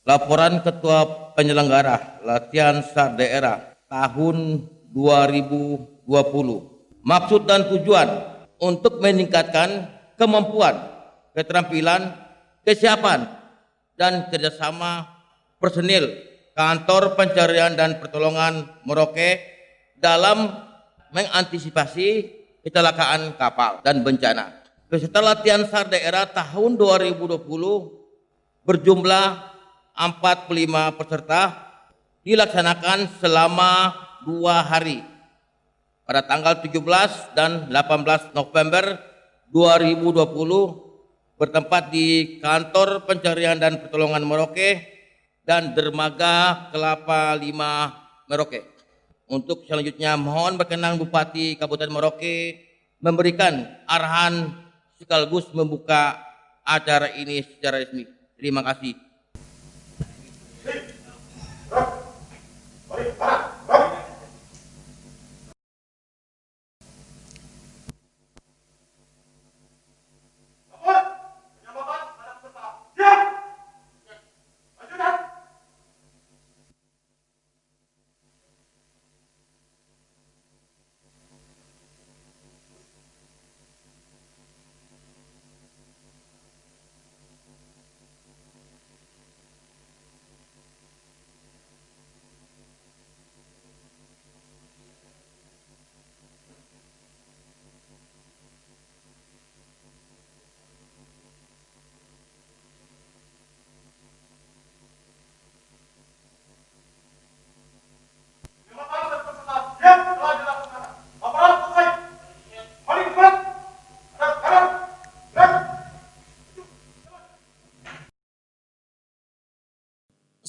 Laporan Ketua Penyelenggara Latihan SAR Daerah tahun 2020. Maksud dan tujuan untuk meningkatkan kemampuan, keterampilan, kesiapan, dan kerjasama personil Kantor Pencarian dan Pertolongan Merauke dalam mengantisipasi kecelakaan kapal dan bencana. Peserta latihan SAR Daerah tahun 2020 berjumlah 45 peserta, dilaksanakan selama 2 hari pada tanggal 17 dan 18 November 2020 bertempat di Kantor Pencarian dan Pertolongan Merauke dan Dermaga Kelapa 5 Merauke. Untuk selanjutnya mohon berkenan Bupati Kabupaten Merauke memberikan arahan sekaligus membuka acara ini secara resmi. Terima kasih.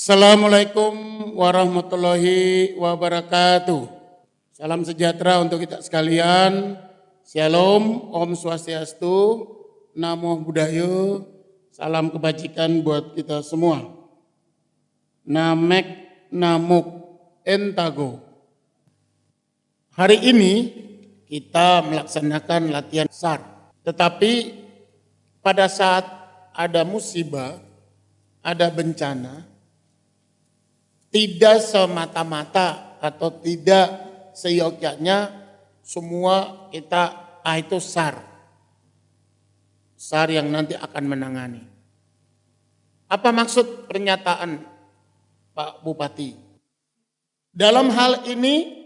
Assalamualaikum warahmatullahi wabarakatuh. Salam sejahtera untuk kita sekalian. Shalom, Om Swastiastu, Namo Buddhaya, salam kebajikan buat kita semua. Namek Namuk Entago. Hari ini kita melaksanakan latihan SAR. Tetapi pada saat ada musibah, ada bencana, tidak semata-mata atau tidak seyogyanya semua kita itu SAR. SAR yang nanti akan menangani. Apa maksud pernyataan Pak Bupati? Dalam hal ini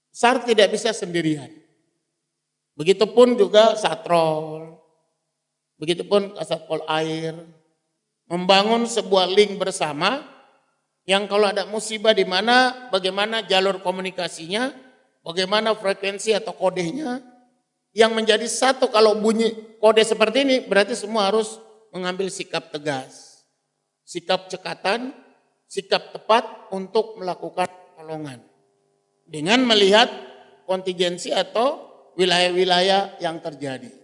SAR tidak bisa sendirian. Begitupun juga Satrol, begitupun Kasatpol Air, membangun sebuah link bersama yang kalau ada musibah di mana, bagaimana jalur komunikasinya, bagaimana frekuensi atau kodenya, yang menjadi satu. Kalau bunyi kode seperti ini, berarti semua harus mengambil sikap tegas, sikap cekatan, sikap tepat untuk melakukan pertolongan. Dengan melihat kontingensi atau wilayah-wilayah yang terjadi.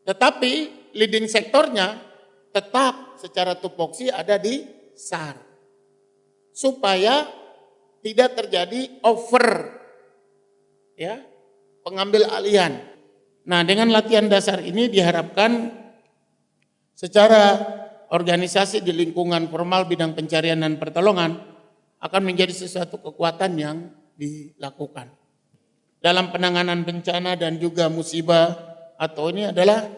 Tetapi leading sektornya tetap secara tupoksi ada di SAR. Supaya tidak terjadi over ya, pengambil alihan. Nah, dengan latihan dasar ini diharapkan secara organisasi di lingkungan formal bidang pencarian dan pertolongan akan menjadi sesuatu kekuatan yang dilakukan. Dalam penanganan bencana dan juga musibah atau ini adalah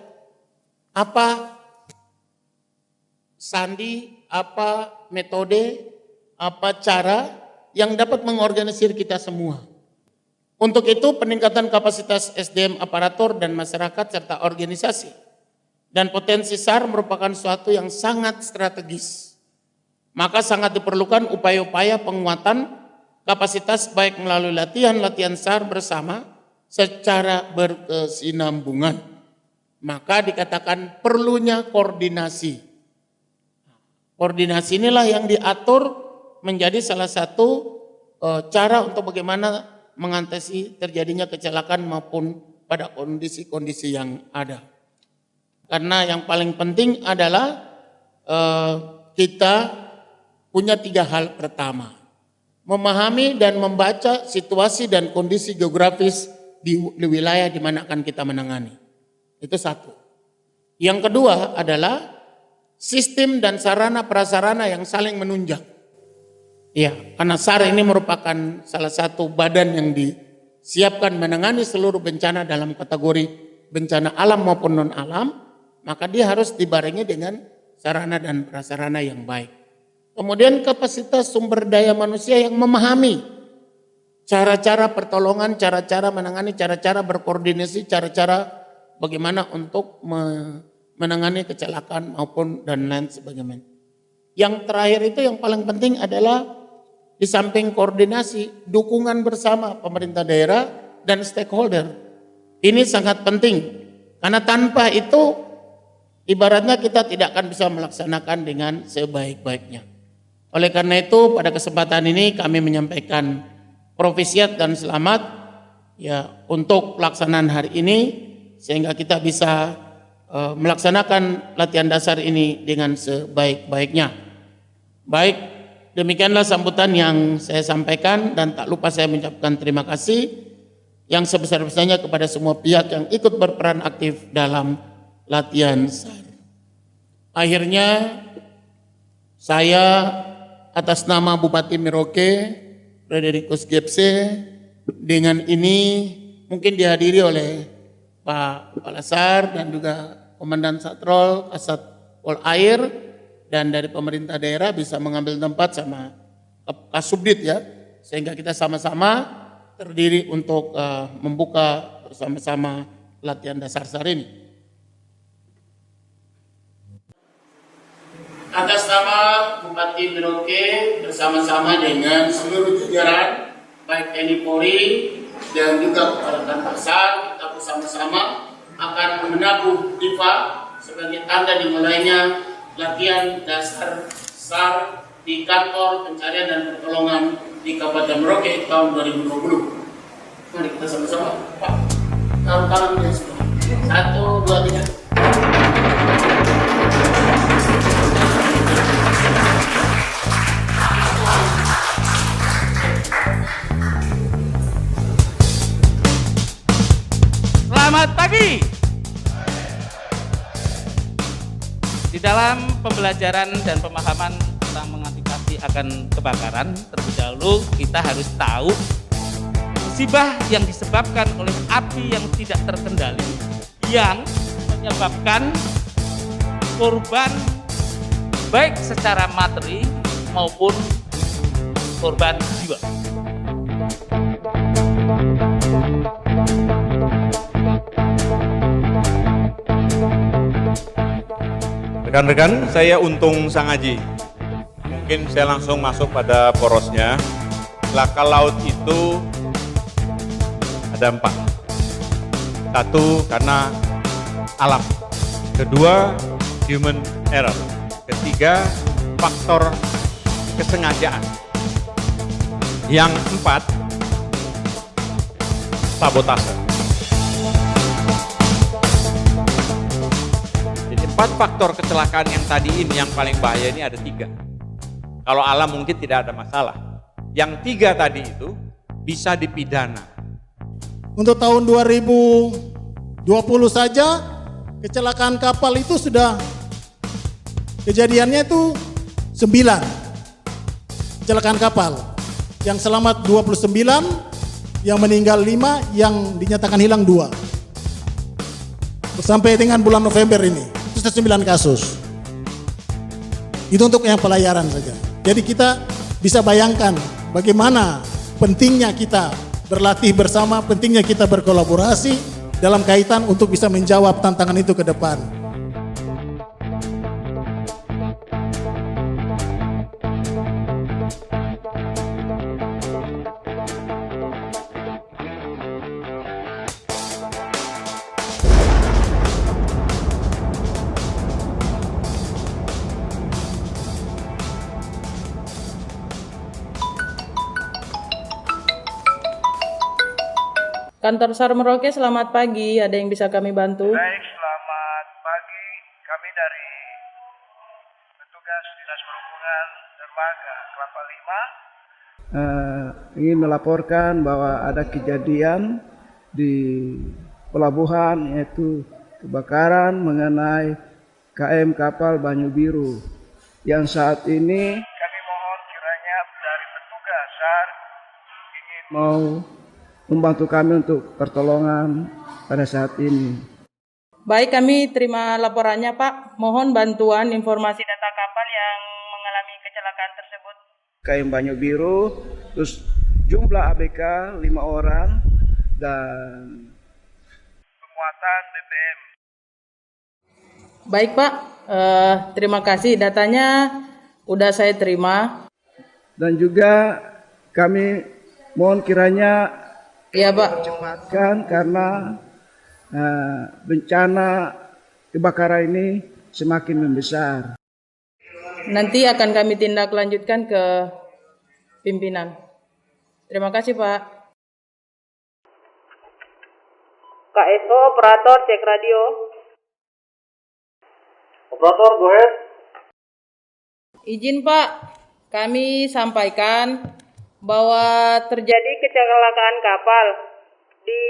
apa sandi, apa metode, apa cara yang dapat mengorganisir kita semua. Untuk itu peningkatan kapasitas SDM aparatur dan masyarakat serta organisasi dan potensi SAR merupakan suatu yang sangat strategis. Maka sangat diperlukan upaya-upaya penguatan kapasitas baik melalui latihan-latihan SAR bersama secara berkesinambungan. Maka dikatakan perlunya koordinasi. Koordinasi inilah yang diatur menjadi salah satu cara untuk bagaimana mengatasi terjadinya kecelakaan maupun pada kondisi-kondisi yang ada. Karena yang paling penting adalah kita punya 3 hal. Pertama, memahami dan membaca situasi dan kondisi geografis di wilayah di mana akan kita menangani. Itu satu. Yang kedua adalah sistem dan sarana prasarana yang saling menunjang. Ya, karena SAR ini merupakan salah satu badan yang disiapkan menangani seluruh bencana dalam kategori bencana alam maupun non alam, maka dia harus dibarengi dengan sarana dan prasarana yang baik. Kemudian kapasitas sumber daya manusia yang memahami cara-cara pertolongan, cara-cara menangani, cara-cara berkoordinasi, cara-cara bagaimana untuk menangani kecelakaan maupun dan lain sebagainya. Yang terakhir itu yang paling penting adalah di samping koordinasi, dukungan bersama pemerintah daerah dan stakeholder. Ini sangat penting karena tanpa itu ibaratnya kita tidak akan bisa melaksanakan dengan sebaik-baiknya. Oleh karena itu pada kesempatan ini kami menyampaikan profisiat dan selamat ya untuk pelaksanaan hari ini sehingga kita bisa melaksanakan latihan dasar ini dengan sebaik-baiknya. Baik, demikianlah sambutan yang saya sampaikan dan tak lupa saya mengucapkan terima kasih yang sebesar-besarnya kepada semua pihak yang ikut berperan aktif dalam latihan SAR. Akhirnya saya atas nama Bupati Merauke, Frederikus Gepse, dengan ini mungkin dihadiri oleh Pak Kepala SAR dan juga Komandan Satrol, Kasat Pol Air, dan dari pemerintah daerah bisa mengambil tempat sama Kasubdit ya, sehingga kita sama-sama terdiri untuk membuka bersama-sama latihan dasar SAR ini. Atas nama Bupati Merauke bersama-sama dengan seluruh jajaran baik TNI Polri dan juga Kepala SAR, kita bersama-sama akan menabuh DIVA sebagai tanda dimulainya latihan dasar SAR di kantor pencarian dan pertolongan di Kabupaten Merauke tahun 2020. Mari kita sama-sama, Pak. Taruh tangan dia semua. 1, 2, 3. Selamat pagi. Di dalam pembelajaran dan pemahaman tentang mengantisipasi akan kebakaran, terlebih dahulu kita harus tahu musibah yang disebabkan oleh api yang tidak terkendali yang menyebabkan korban baik secara materi maupun korban jiwa. Rekan-rekan, saya Untung Sangaji. Mungkin saya langsung masuk pada porosnya. Laka laut itu ada 4. 1, karena alam. 2, human error. 3, faktor kesengajaan. Yang 4, sabotase. 4 faktor kecelakaan yang tadi ini yang paling bahaya ini ada 3. Kalau alam mungkin tidak ada masalah. Yang 3 tadi itu bisa dipidana. Untuk tahun 2020 saja kecelakaan kapal itu sudah kejadiannya itu 9 kecelakaan kapal. Yang selamat 29, yang meninggal 5, yang dinyatakan hilang 2. Sampai dengan bulan November ini. 9 kasus. Itu untuk yang pelayaran saja. Jadi kita bisa bayangkan bagaimana pentingnya kita berlatih bersama, pentingnya kita berkolaborasi dalam kaitan untuk bisa menjawab tantangan itu ke depan. Kantor SAR Merauke, selamat pagi. Ada yang bisa kami bantu? Baik, selamat pagi. Kami dari petugas Dinas Perhubungan Dermaga Kelapa Lima ingin melaporkan bahwa ada kejadian di pelabuhan yaitu kebakaran mengenai KM Kapal Banyu Biru yang saat ini Kami mohon kiranya dari petugas SAR ingin mau membantu kami untuk pertolongan pada saat ini. Baik, kami terima laporannya, Pak. Mohon bantuan informasi data kapal yang mengalami kecelakaan tersebut. KM Banyu Biru, terus jumlah ABK 5 orang dan pemuatan BBM. Baik, Pak. Terima kasih. Datanya udah saya terima. dan juga kami mohon kiranya Iya, Pak. cepatkan karena bencana kebakaran ini semakin membesar. Nanti akan kami tindak lanjutkan ke pimpinan. Terima kasih, Pak. KSO operator cek radio. Operator, go ahead. Izin, Pak. Kami sampaikan bahwa terjadi kecelakaan kapal di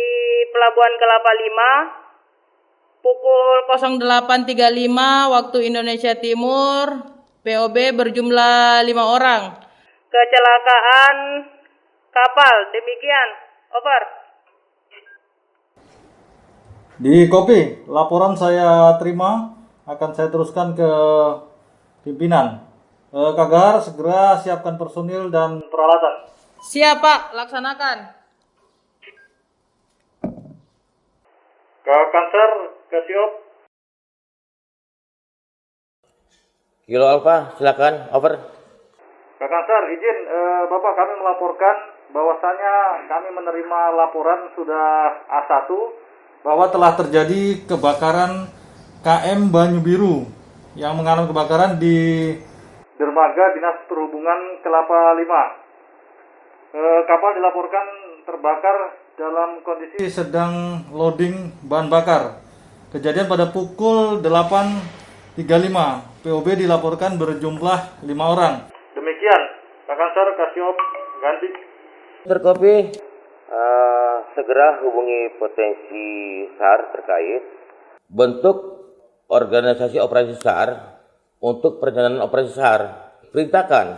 Pelabuhan Kelapa 5 pukul 08.35 waktu Indonesia Timur. POB berjumlah 5 orang. Kecelakaan kapal, demikian. Over. Di kopi, laporan saya terima, akan saya teruskan ke pimpinan. Kagar, segera siapkan personil dan peralatan. Siap, Pak. Laksanakan. Ke Kanser, ke Siop. Kilo Alfa, silakan. Over. Kak Kanser, izin Bapak kami melaporkan bahwasannya kami menerima laporan sudah A1 bahwa telah terjadi kebakaran KM Banyu Biru yang mengalami kebakaran di dermaga Dinas Perhubungan Kelapa 5. Kapal dilaporkan terbakar dalam kondisi sedang loading bahan bakar. Kejadian pada pukul 8.35. POB dilaporkan berjumlah 5 orang. Demikian, Pak Kansar, Kasiop, ganti. Terkopi, segera hubungi potensi SAR terkait bentuk organisasi operasi SAR untuk perencanaan operasi SAR. Perintahkan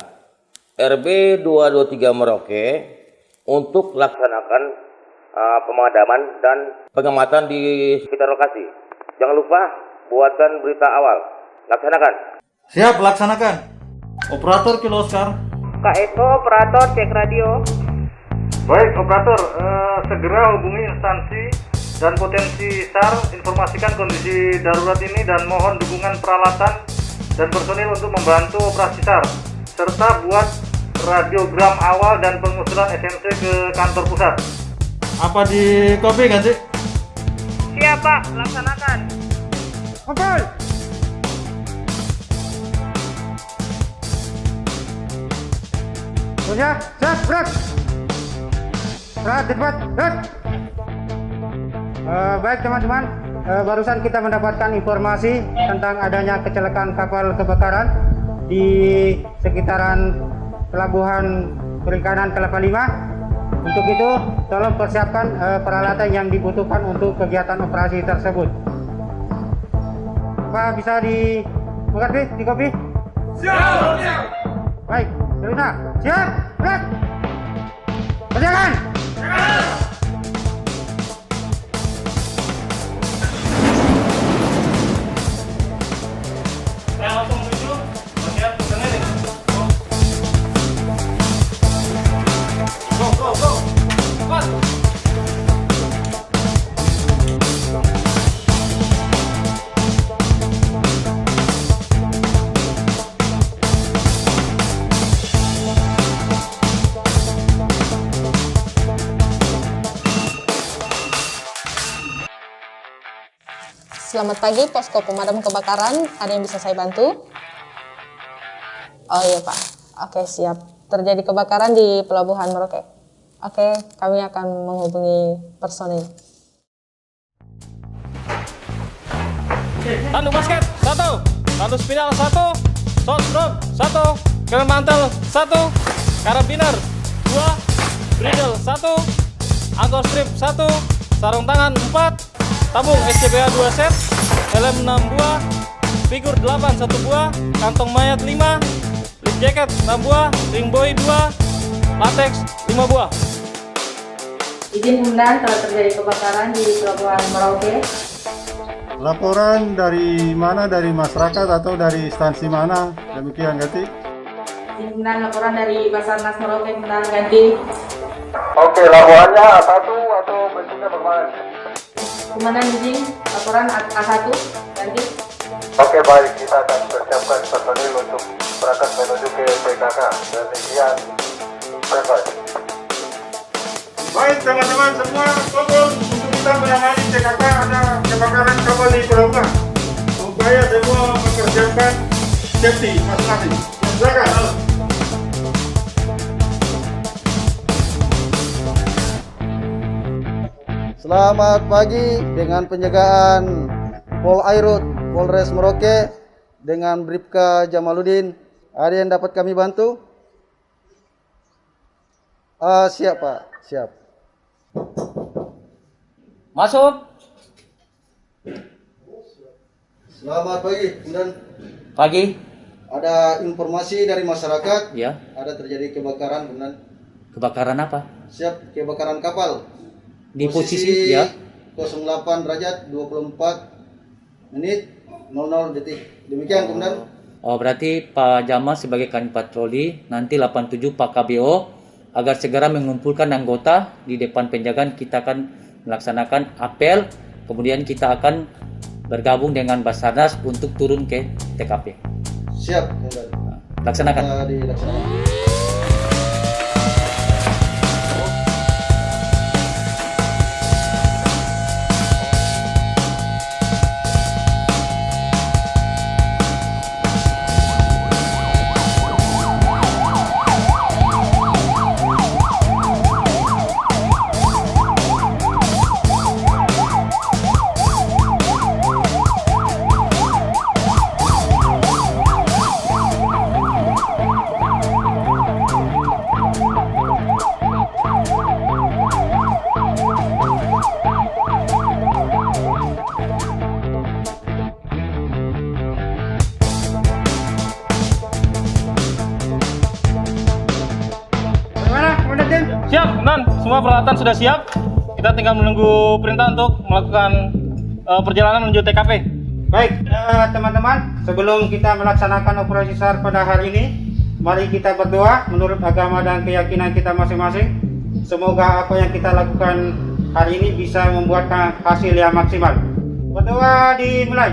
RB 223 Merauke untuk laksanakan pemadaman dan pengamatan di sekitar lokasi. Jangan lupa buatkan berita awal. Laksanakan. Siap, laksanakan. Operator Kilo Oscar. KSO operator cek radio. Baik, operator, segera hubungi instansi dan potensi SAR, informasikan kondisi darurat ini dan mohon dukungan peralatan dan personil untuk membantu operasi SAR, serta buat radiogram awal dan pengusulan SMC ke kantor pusat. Apa di kopi ganti? Siap, Pak. Laksanakan. Oke. Siap, berat. Cepat. Baik teman-teman, barusan kita mendapatkan informasi tentang adanya kecelakaan kapal kebakaran di sekitaran Pelabuhan Perikanan Kelapa 5. Untuk itu, tolong persiapkan peralatan yang dibutuhkan untuk kegiatan operasi tersebut. Apa bisa dimengerti di kopi? Siap. Baik, Teruna, siap, berat. Kerjakan. Saya langsung menuju bagian personil. Go. Cepat. Selamat pagi, posko pemadam kebakaran. Ada yang bisa saya bantu? Oh iya, Pak. Oke, siap. Terjadi kebakaran di Pelabuhan Merauke. Oke, kami akan menghubungi personil. Tanduk basket 1, tanduk spidal 1, short drop 1, keren mantel 1, karabiner 2, bridle 1, anchor strip 1, sarung tangan 4, tabung SCBA 2 set, helm 6 buah, figur 8 1 buah, kantong mayat 5, lift jacket 6 buah, ring buoy 2, latex 5 buah. Izin Komandan, telah terjadi kebakaran di Pelabuhan Merauke. Laporan dari mana? Dari masyarakat atau dari instansi mana? Demikian ganti. Izin Komandan, laporan dari Basarnas Merauke, Komandan, ganti. Oke, laporannya A1 atau bentuknya bagaimana? Komandan izin, laporan A1, ganti. Oke, baik, kita akan persiapkan personil untuk berangkat menuju ke PKK. Demikian, standby. Baik teman-teman semua, fokus untuk kita menangani TKK ada kebakaran kapal di pelabuhan. Supaya semua mempersiapkan safety masing-masing. Silakan. Selamat pagi dengan penjagaan Pol Airut Polres Merauke dengan Bribka Jamaluddin. Ada yang dapat kami bantu? Siap Pak, siap. Masuk. Selamat pagi, Komandan. Pagi. Ada informasi dari masyarakat. Ya. Ada terjadi kebakaran, Komandan. Kebakaran apa? Siap, kebakaran kapal. Di posisi ya. 08 derajat 24 menit 00 detik. Demikian, Komandan. Oh, berarti Pak Jamal sebagai kanit patroli, nanti 87 Pak KBO agar segera mengumpulkan anggota di depan penjagaan. Kita akan melaksanakan apel, kemudian kita akan bergabung dengan Basarnas untuk turun ke TKP. Siap, Komandan. Laksanakan. Dilaksanakan. Siap, Komandan. Semua peralatan sudah siap. Kita tinggal menunggu perintah untuk melakukan perjalanan menuju TKP. Baik, teman-teman, sebelum kita melaksanakan operasi SAR pada hari ini, mari kita berdoa menurut agama dan keyakinan kita masing-masing. Semoga apa yang kita lakukan hari ini bisa membuahkan hasil yang maksimal. Berdoa dimulai.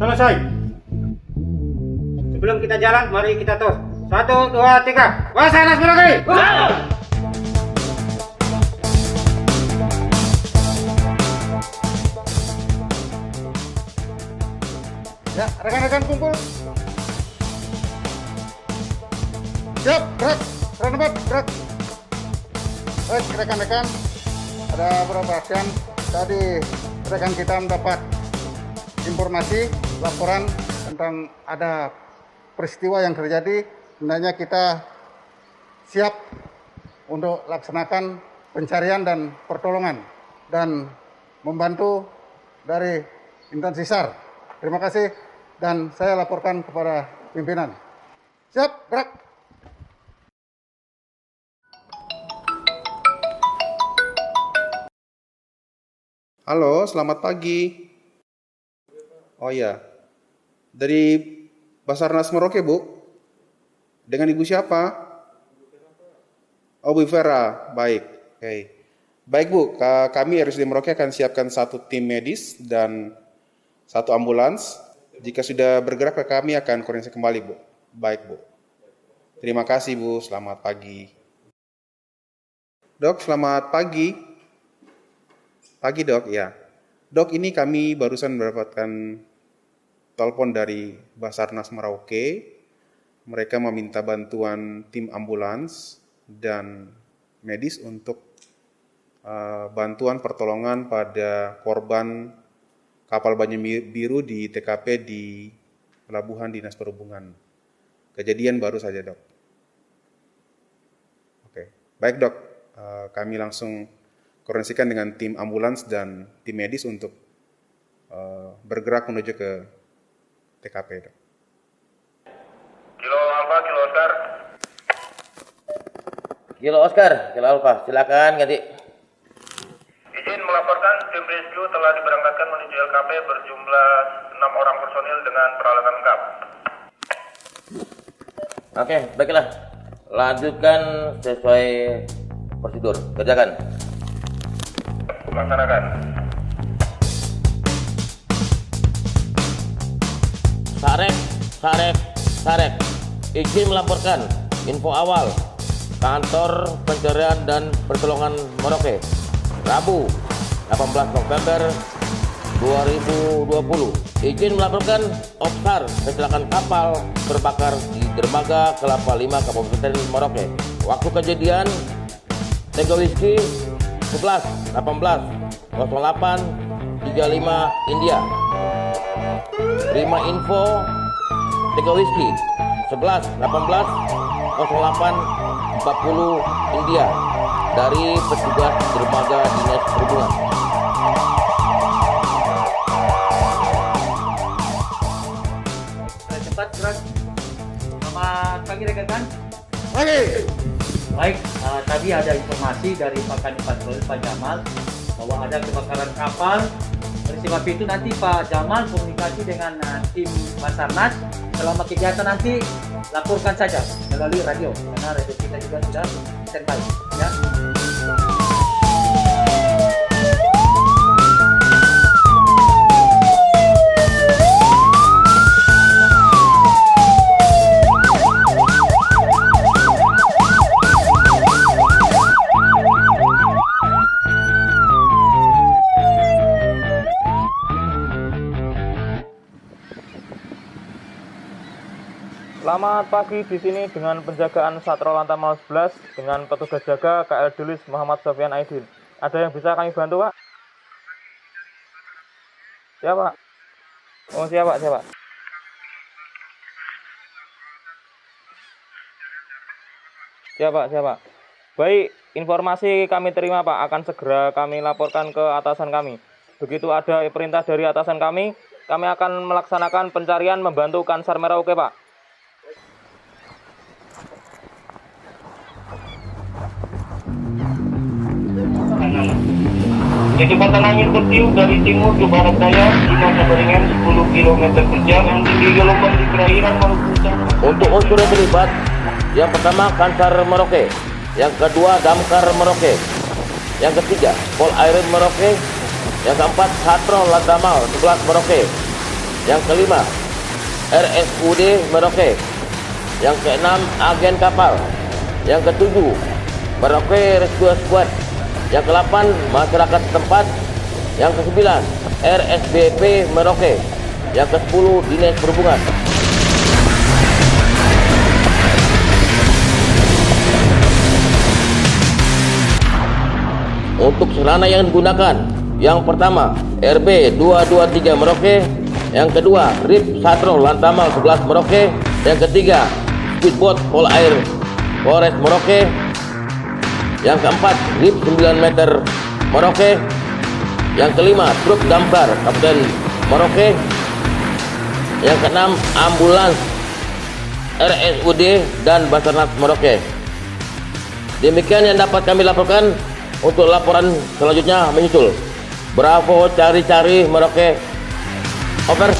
Selesai. Sebelum kita jalan, mari kita tos. 1, 2, 3. Basarnas Merauke. Ya, rekan-rekan kumpul. Siap, gerak. Rekan-rekan, gerak. Baik, rekan-rekan. Ada beberapa pasien. Tadi rekan kita mendapat informasi, laporan tentang ada peristiwa yang terjadi. Sebenarnya kita siap untuk laksanakan pencarian dan pertolongan dan membantu dari instansi SAR. Terima kasih dan saya laporkan kepada pimpinan. Siap, gerak. Halo, selamat pagi. Oh iya, dari Basarnas Merauke, Bu? Dengan Ibu siapa? Oh, Bu Vera, baik. Oke. Baik, Bu, kami RSUD Merauke akan siapkan 1 tim medis dan 1 ambulans. Jika sudah bergerak ke kami akan koordinasi kembali, Bu. Baik, Bu. Terima kasih, Bu. Selamat pagi. Dok, selamat pagi. Pagi, Dok, ya. Dok, ini kami barusan mendapatkan telepon dari Basarnas Merauke. Mereka meminta bantuan tim ambulans dan medis untuk bantuan pertolongan pada korban kapal Banyu Biru di TKP di Pelabuhan Dinas Perhubungan. Kejadian baru saja, Dok. Oke, baik, Dok. Kami langsung koordinasikan dengan tim ambulans dan tim medis untuk bergerak menuju ke TKP, Dok. Kilo Alfa, Kilo Oscar. Kilo Oscar, Kilo Alfa, silakan ganti. Izin melaporkan tim rescue telah diberangkatkan menuju LKP berjumlah 6 orang personil dengan peralatan lengkap. Oke, baiklah. Lanjutkan sesuai prosedur. Kerjakan. Laksanakan. Sarek. Izin melaporkan info awal Kantor Pencarian dan Pertolongan Merauke, Rabu 18 November 2020. Izin melaporkan Oksar kecelakaan kapal terbakar di Dermaga Kelapa 5 Kabupaten Merauke. Waktu kejadian Tega Whisky 11 18 08 35 India. Terima info Tega Whisky 11 18 08 40 India dari petugas dermaga Dinas Perhubungan. Cepat, Surat. Selamat pagi rekan-rekan. Pagi. Baik, tadi ada informasi dari Pak Kanit Patroli Pak Jamal bahwa ada kebakaran kapal. Oleh sebab itu nanti Pak Jamal komunikasi dengan tim Basarnas. Selama kegiatan nanti laporkan saja melalui radio karena radio kita juga sudah standby, ya. Selamat pagi di sini dengan penjagaan Satro Lantamal 11 dengan petugas jaga KL Dulis Muhammad Sofian Aidin. Ada yang bisa kami bantu, Pak? Siapa? Oh, siapa? Siapa? Baik, informasi kami terima, Pak. Akan segera kami laporkan ke atasan kami. Begitu ada perintah dari atasan kami akan melaksanakan pencarian membantu Kansar Merauke, Pak. Kecepatan angin bertiup dari timur ke barat daya dengan kecepatan 10 km per jam yang tinggi gelombang di perairan Maluku Utara. Untuk unsur yang terlibat, yang pertama Kansar Merauke, yang kedua Damkar Merauke, yang ketiga Pol Airut Merauke, yang keempat Satro Lantamal 11 Merauke, yang kelima RSUD Merauke, yang keenam agen kapal, yang ketujuh Merauke Rescue Squad, yang ke-8 masyarakat setempat, yang ke-9 RSBP Merauke, yang ke-10 Dinas Perhubungan. Untuk sarana yang digunakan, yang pertama RB 223 Merauke, yang kedua RIP Satro Lantamal 11 Merauke, yang ketiga speedboat Pol Air Polres Merauke, yang keempat RIP 9 meter Merauke, yang kelima truk damkar Kapten Merauke, yang keenam ambulans RSUD dan Basarnas Merauke. Demikian yang dapat kami laporkan. Untuk laporan selanjutnya menyusul. Bravo cari-cari Merauke. Over.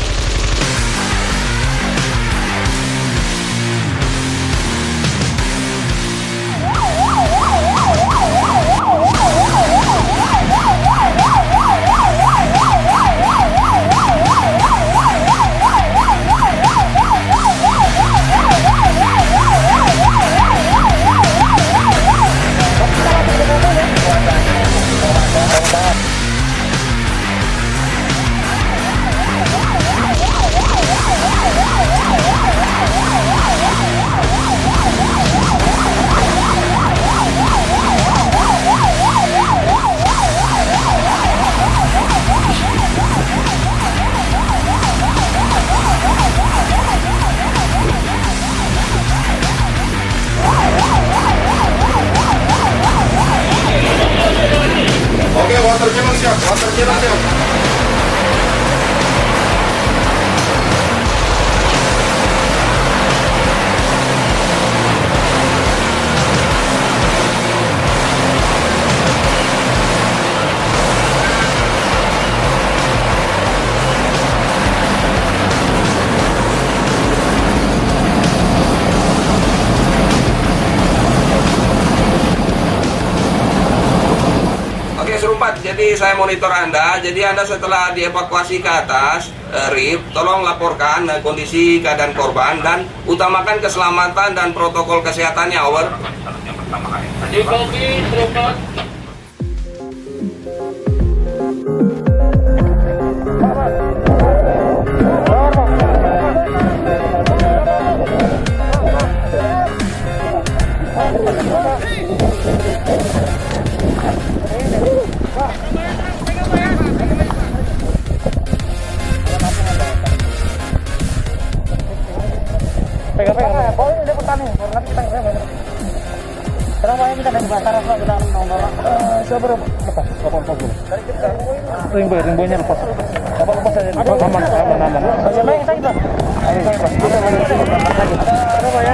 jadi saya monitor Anda. Jadi Anda setelah dievakuasi ke atas, RIP, tolong laporkan kondisi keadaan korban dan utamakan keselamatan dan protokol kesehatannya. Over. Pegang-pegang. Oh, ini depan nih. Nanti kita kenapa ya kita dari Basarnas Pak, kita nongol. Siapa berapa? Rimbonya lepas. Apa lepas aja? Aman. Saya main saya Pak. Ayo saya Pak. Berapa ya?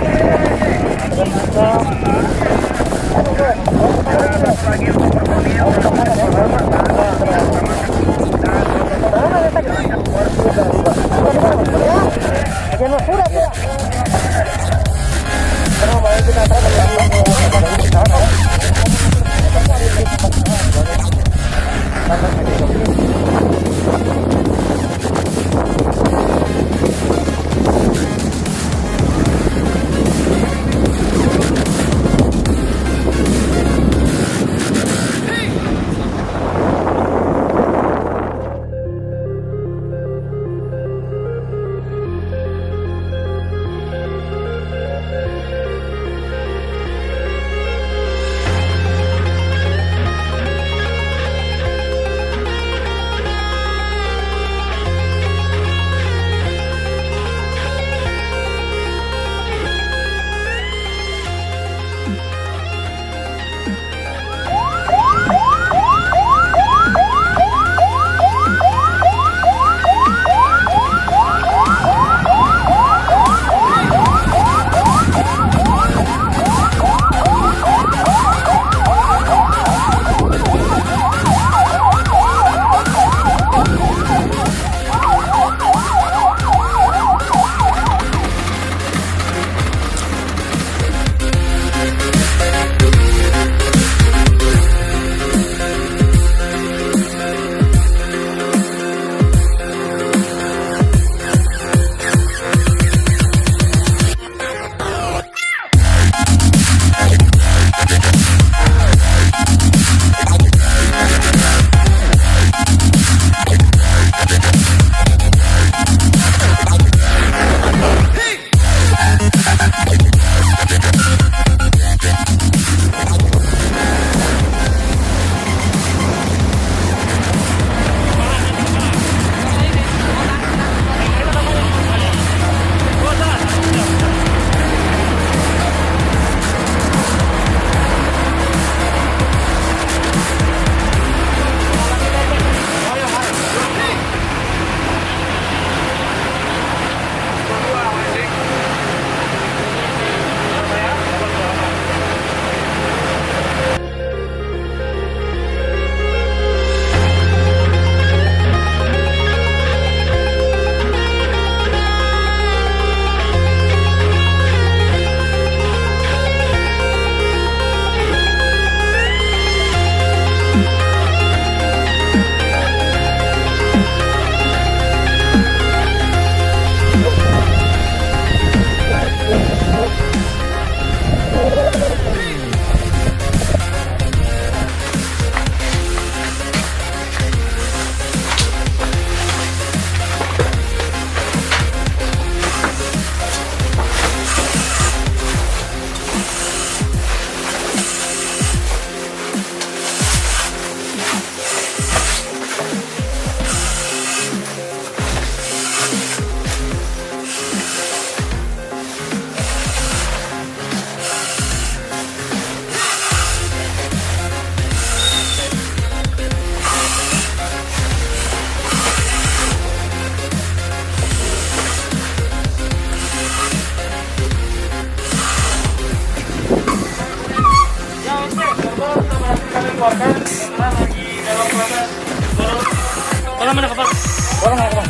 keluarkan karena lagi dalam proses bola mana kapal? Bola mana kapal?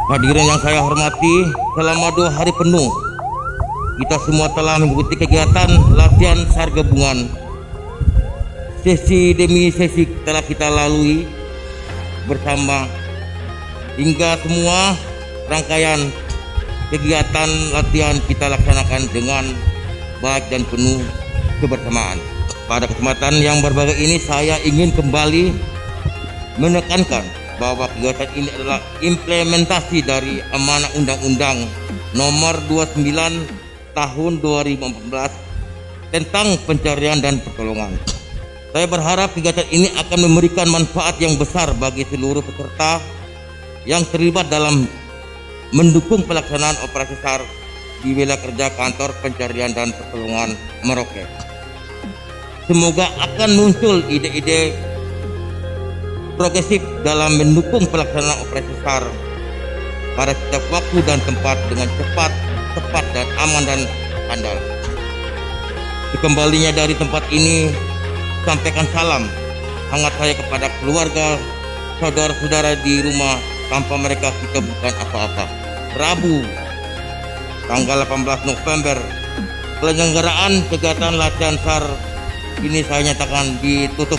Hadirin yang saya hormati, selama 2 hari penuh kita semua telah mengikuti kegiatan latihan SAR gabungan. Sesi demi sesi telah kita lalui bersama hingga semua rangkaian kegiatan latihan kita laksanakan dengan baik dan penuh kebersamaan. Pada kesempatan yang berbahagia ini saya ingin kembali menekankan bahwa kegiatan ini adalah implementasi dari amanah Undang-Undang Nomor 29 Tahun 2014 tentang pencarian dan pertolongan. Saya berharap kegiatan ini akan memberikan manfaat yang besar bagi seluruh peserta yang terlibat dalam mendukung pelaksanaan operasi SAR di wilayah kerja Kantor Pencarian dan Pertolongan Merauke. Semoga akan muncul ide-ide progresif dalam mendukung pelaksanaan operasi SAR pada setiap waktu dan tempat dengan cepat, tepat dan aman dan handal. Dikembalinya dari tempat ini, sampaikan salam hangat saya kepada keluarga, saudara-saudara di rumah. Tanpa mereka kita bukan apa-apa. Rabu, tanggal 18 November, penyelenggaraan kegiatan latihan SAR ini saya nyatakan ditutup.